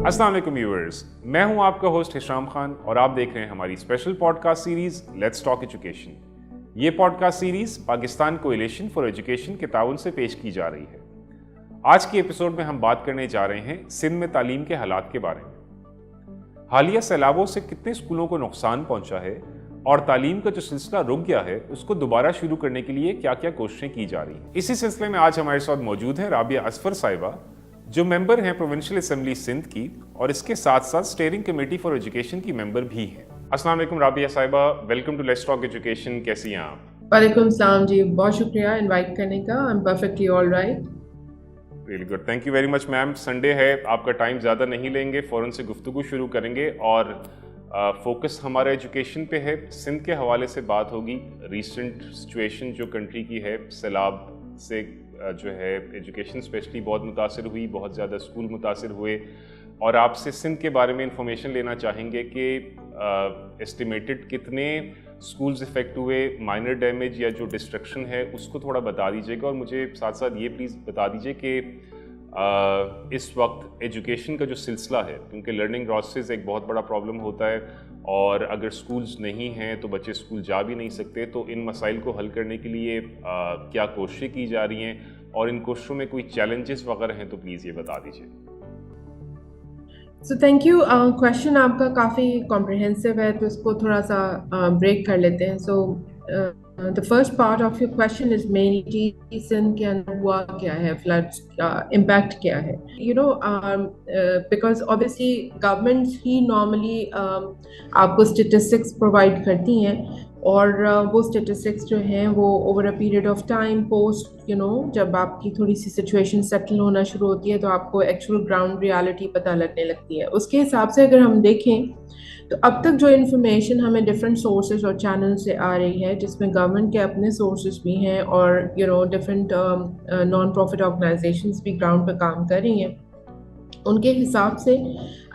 अस्सलाम वालेकुम व्यूअर्स, मैं हूं आपका होस्ट हिशाम खान और आप देख रहे हैं हमारी special podcast series let's talk education. ये podcast series Pakistan coalition for education के ताउन से पेश की जा रही है। आज के एपिसोड में हम बात करने जा रहे हैं सिंध में तालीम के हालात के बारे में। हालिया सैलाबों से कितने स्कूलों को नुकसान पहुंचा है और तालीम का जो सिलसिला रुक गया है उसको दोबारा शुरू करने के लिए क्या क्या कोशिशें की जा रही हैं। इसी सिलसिले में आज हमारे साथ मौजूद हैं राबिया असफर साहिबा, जो मेंबर हैं प्रोविंशियल असेंबली सिंध की और इसके साथ साथ स्टीयरिंग कमेटी फॉर एजुकेशन की मेंबर भी हैं। अस्सलाम वालेकुम राबिया साहिबा, welcome to let's talk education. कैसी हैं आप? वालेकुम सलाम जी, बहुत शुक्रिया इनवाइट करने का। I am perfectly all right. Really good, thank you very much ma'am. Sunday है, आपका टाइम ज़्यादा नहीं लेंगे, फ़ौरन से गुफ्तगू शुरू करेंगे और फोकस हमारे एजुकेशन पे है। सिंध के हवाले से बात होगी। रिसेंट सिचुएशन जो कंट्री की है, सैलाब से जो है एजुकेशन स्पेशली बहुत मुतासिर हुई, बहुत ज़्यादा स्कूल मुतासिर हुए और आपसे सिंध के बारे में इंफॉर्मेशन लेना चाहेंगे कि एस्टिमेटेड कितने स्कूल्स इफेक्ट हुए, माइनर डैमेज या जो डिस्ट्रक्शन है उसको थोड़ा बता दीजिएगा। और मुझे साथ साथ ये प्लीज़ बता दीजिए कि इस वक्त एजुकेशन का जो सिलसिला है, क्योंकि लर्निंग लॉसेस एक बहुत बड़ा प्रॉब्लम होता है और अगर स्कूल्स नहीं हैं तो बच्चे स्कूल जा भी नहीं सकते, तो इन मसाइल को हल करने के लिए क्या कोशिशें की जा रही हैं और इन कोशिशों में कोई चैलेंजेस वगैरह हैं तो प्लीज़ ये बता दीजिए। So thank you. क्वेश्चन आपका काफ़ी कॉम्प्रिहेंसिव है, तो इसको थोड़ा सा ब्रेक कर लेते हैं। So the first part of your question is mainly Sindh के अंदर हुआ क्या है, फ्लड्स का इम्पैक्ट क्या है। Because obviously governments he normally आपको स्टेटिस्टिक्स प्रोवाइड करती हैं और वो स्टेटिस्टिक्स जो हैं वो over a period of time post जब आपकी थोड़ी सी सिचुएशन सेटल होना शुरू होती है तो आपको एक्चुअल ग्राउंड रियलिटी पता लगने लगती है। उसके हिसाब से अगर हम देखें तो अब तक जो इन्फॉर्मेशन हमें डिफरेंट सोर्सेज और चैनल से आ रही है, जिसमें गवर्नमेंट के अपने सोर्सेज भी हैं और डिफरेंट नॉन प्रॉफिट ऑर्गेनाइजेशंस भी ग्राउंड पर काम कर रही हैं, उनके हिसाब से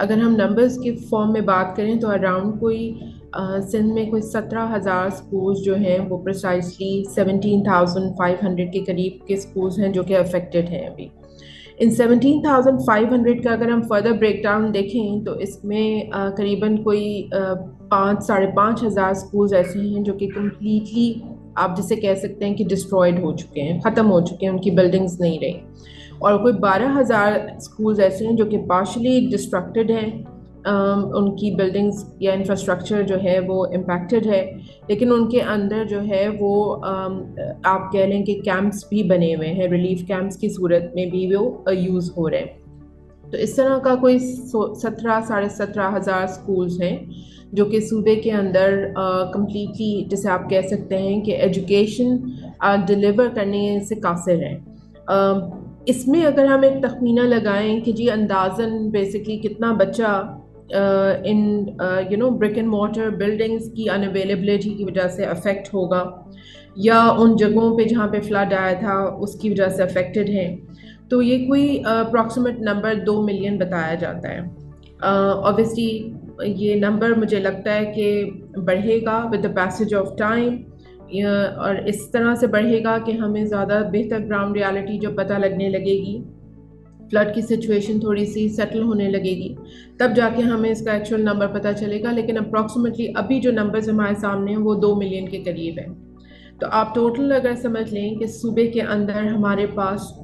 अगर हम नंबर्स के फॉर्म में बात करें तो अराउंड कोई सिंध में कोई 17,000 स्कूल्स जो हैं वो प्रिसाइसली 17,500 के करीब के स्कूल्स हैं जो कि अफेक्टेड हैं अभी। इन 17,500 का अगर हम फर्दर ब्रेक डाउन देखें तो इसमें करीबन कोई 5,500 स्कूल्स ऐसे हैं जो कि कम्प्लीटली आप जिसे कह सकते हैं कि डिस्ट्रॉयड हो चुके हैं, ख़त्म हो चुके हैं, उनकी बिल्डिंग्स नहीं रही। और कोई 12,000 स्कूल्स ऐसे हैं जो कि पार्शली डिस्ट्रक्टेड हैं, उनकी बिल्डिंग्स या इंफ्रास्ट्रक्चर जो है वो इम्पैक्टेड है, लेकिन उनके अंदर जो है वो आप कह लें कि कैंप्स भी बने हुए हैं, रिलीफ कैंप्स की सूरत में भी वो यूज़ हो रहे हैं। तो इस तरह का कोई 17,500 स्कूल्स हैं जो कि सूबे के अंदर कम्प्लीटली जिसे आप कह सकते हैं कि एजुकेशन डिलीवर करने से कासिर हैं। इसमें अगर हम एक तखमीना लगाएं कि जी अंदाज़न बेसिकली कितना बच्चा इन ब्रिक एंड मॉर्टर बिल्डिंग्स की अनअवेलेबिलिटी की वजह से अफेक्ट होगा या उन जगहों पे जहाँ पे फ्लड आया था उसकी वजह से अफेक्टेड हैं, तो ये कोई अप्रॉक्सीमेट नंबर 2 मिलियन बताया जाता है। ऑब्वियसली ये नंबर मुझे लगता है कि बढ़ेगा with the passage of time और इस तरह से बढ़ेगा कि हमें ज़्यादा बेहतर ग्राउंड रियलिटी जो पता लगने लगेगी, फ्लड की सिचुएशन थोड़ी सी सेटल होने लगेगी, तब जाके हमें इसका एक्चुअल नंबर पता चलेगा। लेकिन अप्रॉक्सीमेटली अभी जो नंबर्स हमारे सामने हैं वो 2 मिलियन के करीब है। तो आप टोटल अगर समझ लें कि सूबे के अंदर हमारे पास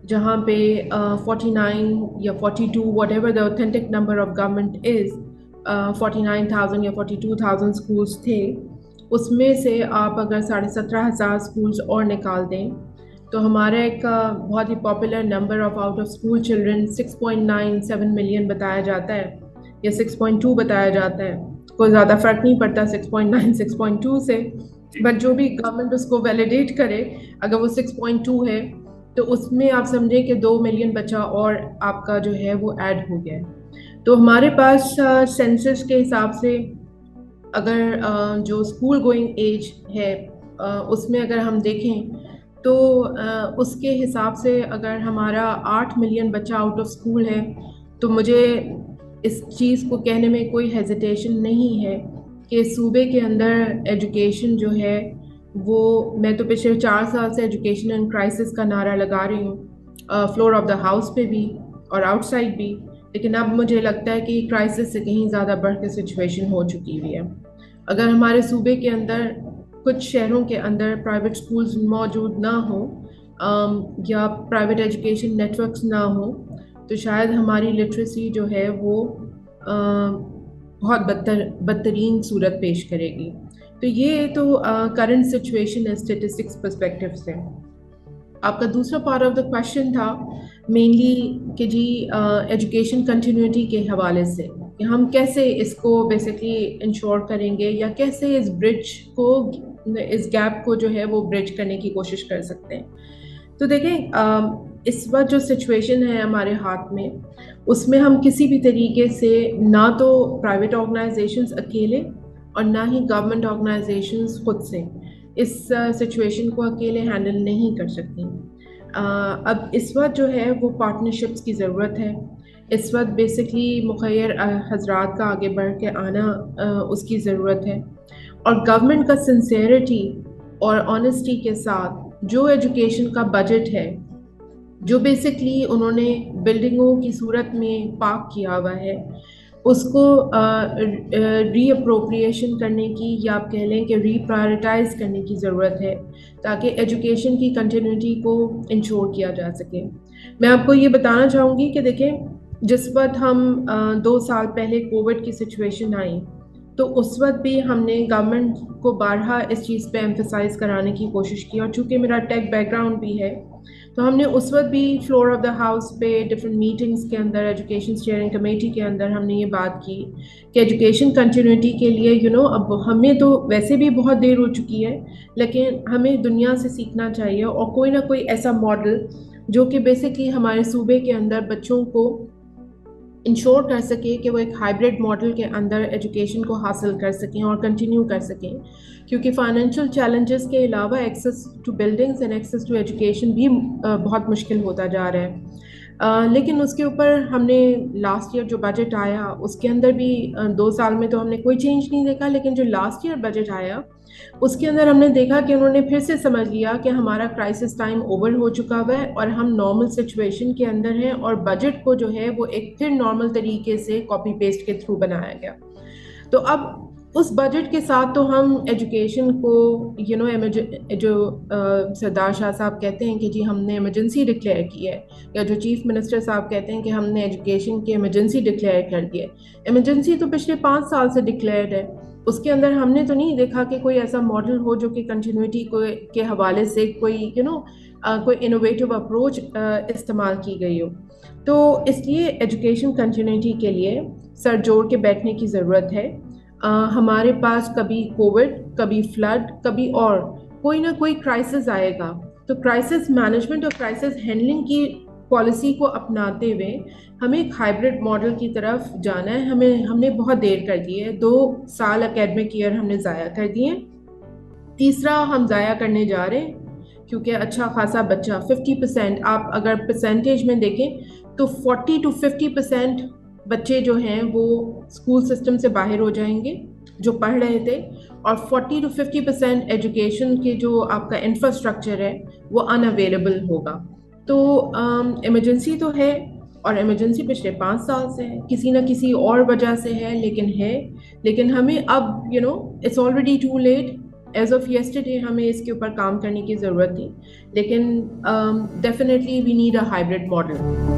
जहाँ पे 49 या 42 what ever the authentic number of government is 49,000 या 42,000 स्कूल्स थे, उसमें से आप अगर 17,500 स्कूल्स और निकाल दें तो हमारा एक बहुत ही popular number of out of school children 6.97 million बताया जाता है या 6.2 बताया जाता है। कोई ज़्यादा फ़र्क नहीं पड़ता 6.9 6.2 से, बट जो भी गवर्नमेंट उसको वैलिडेट करे, अगर वो 6.2 है तो उसमें आप समझें कि 2 मिलियन बच्चा और आपका जो है वो ऐड हो गया है। तो हमारे पास सेंसस के हिसाब से अगर जो स्कूल गोइंग एज है उसमें अगर हम देखें तो उसके हिसाब से अगर हमारा 8 मिलियन बच्चा आउट ऑफ स्कूल है, तो मुझे इस चीज़ को कहने में कोई हेजिटेशन नहीं है कि सूबे के अंदर एजुकेशन जो है वो, मैं तो पिछले 4 साल से एजुकेशन एंड क्राइसिस का नारा लगा रही हूँ, फ्लोर ऑफ द हाउस पे भी और आउटसाइड भी, لیکن اب مجھے لگتا ہے کہ کرائسس سے کہیں زیادہ بڑھ کے سچویشن ہو چکی ہوئی ہے. اگر ہمارے صوبے کے اندر کچھ شہروں کے اندر پرائیویٹ سکولز موجود نہ ہوں یا پرائیویٹ ایجوکیشن نیٹورکس نہ ہوں تو شاید ہماری لٹریسی جو ہے وہ بہت بدترین صورت پیش کرے گی. تو یہ تو کرنٹ سچویشن ہے اسٹیٹسٹکس پرسپیکٹیو سے. آپ کا دوسرا پارٹ آف دا کویشچن تھا مینلی کہ جی ایجوکیشن کنٹینیوٹی کے حوالے سے کہ ہم کیسے اس کو بیسکلی انشور کریں گے یا کیسے اس برج کو اس گیپ کو جو ہے وہ برج کرنے کی کوشش کر سکتے ہیں. تو دیکھیں اس وقت جو سچویشن ہے ہمارے ہاتھ میں اس میں ہم کسی بھی طریقے سے نہ تو پرائیویٹ آرگنائزیشنز اکیلے اور نہ ہی گورنمنٹ آرگنائزیشنز خود سے اس سچویشن کو اکیلے ہینڈل نہیں کر سکتی. اب اس وقت جو ہے وہ پارٹنرشپس کی ضرورت ہے. اس وقت بیسکلی مخیر حضرات کا آگے بڑھ کے آنا اس کی ضرورت ہے اور گورنمنٹ کا سنسیئرٹی اور آنیسٹی کے ساتھ جو ایجوکیشن کا بجٹ ہے جو بیسکلی انہوں نے بلڈنگوں کی صورت میں پارک کیا ہوا ہے اس کو ری اپروپریشن کرنے کی یا آپ کہہ لیں کہ ری پرائرٹائز کرنے کی ضرورت ہے تاکہ ایجوکیشن کی کنٹینیوٹی کو انشور کیا جا سکے. میں آپ کو یہ بتانا چاہوں گی کہ دیکھیں جس وقت ہم 2 سال پہلے کووڈ کی سچویشن آئی تو اس وقت بھی ہم نے گورنمنٹ کو بارہا اس چیز پہ ایمفسائز کرانے کی کوشش کی اور چونکہ میرا ٹیک بیک گراؤنڈ بھی ہے تو ہم نے اس وقت بھی فلور آف دا ہاؤس پہ ڈفرینٹ میٹنگس کے اندر ایجوکیشن اسٹیئرنگ کمیٹی کے اندر ہم نے یہ بات کی کہ ایجوکیشن کنٹینیوٹی کے لیے اب ہمیں تو ویسے بھی بہت دیر ہو چکی ہے لیکن ہمیں دنیا سے سیکھنا چاہیے اور کوئی نہ کوئی ایسا ماڈل جو کہ بیسکلی ہمارے صوبے کے اندر بچوں کو انشور کر سکے کہ وہ ایک ہائبرڈ ماڈل کے اندر ایجوکیشن کو حاصل کر سکیں اور کنٹینیو کر سکیں کیونکہ فائنینشیل چیلنجز کے علاوہ access to buildings and access to education بھی بہت مشکل ہوتا جا رہا ہے. لیکن اس کے اوپر ہم نے لاسٹ ایئر جو بجٹ آیا اس کے اندر بھی 2 سال میں تو ہم نے کوئی چینج نہیں دیکھا لیکن جو لاسٹ ایئر بجٹ آیا اس کے اندر ہم نے دیکھا کہ انہوں نے پھر سے سمجھ لیا کہ ہمارا کرائسس ٹائم اوور ہو چکا ہوا ہے اور ہم نارمل سچویشن کے اندر ہیں اور بجٹ کو جو ہے وہ ایک پھر نارمل طریقے سے کاپی پیسٹ کے تھرو بنایا گیا. تو اب اس بجٹ کے ساتھ تو ہم ایجوکیشن کو جو سردار شاہ صاحب کہتے ہیں کہ جی ہم نے ایمرجنسی ڈکلیئر کی ہے یا جو چیف منسٹر صاحب کہتے ہیں کہ ہم نے ایجوکیشن کی ایمرجنسی ڈکلیئر کر دی ہے. ایمرجنسی تو پچھلے 5 سال سے ڈکلیئرڈ ہے. اس کے اندر ہم نے تو نہیں دیکھا کہ کوئی ایسا ماڈل ہو جو کہ کنٹینیوٹی کے حوالے سے کوئی کوئی انوویٹو اپروچ استعمال کی گئی ہو. تو اس لیے ایجوکیشن کنٹینیوٹی کے لیے سر جوڑ کے بیٹھنے کی ضرورت ہے. ہمارے پاس کبھی کووڈ کبھی فلڈ کبھی اور کوئی نہ کوئی کرائسس آئے گا تو کرائسس مینجمنٹ اور کرائسس ہینڈلنگ کی پالیسی کو اپناتے ہوئے ہمیں ایک ہائبرڈ ماڈل کی طرف جانا ہے. ہم نے بہت دیر کر دی ہے. 2 سال اکیڈمک ایئر ہم نے ضائع کر دیے. تیسرا ہم ضائع کرنے جا رہے ہیں کیونکہ اچھا خاصا بچہ 50% آپ اگر پرسنٹیج میں دیکھیں تو 40 to 50% بچے جو ہیں وہ اسکول سسٹم سے باہر ہو جائیں گے جو پڑھ رہے تھے اور 40 to 50% ایجوکیشن کے جو آپ کا انفراسٹرکچر ہے وہ ان اویلیبل ہوگا. تو ایمرجنسی تو ہے اور ایمرجنسی پچھلے 5 سال سے ہے کسی نہ کسی اور وجہ سے ہے لیکن ہمیں اب it's already too late. As of yesterday ہمیں اس کے اوپر کام کرنے کی ضرورت تھی لیکن definitely we need a hybrid model.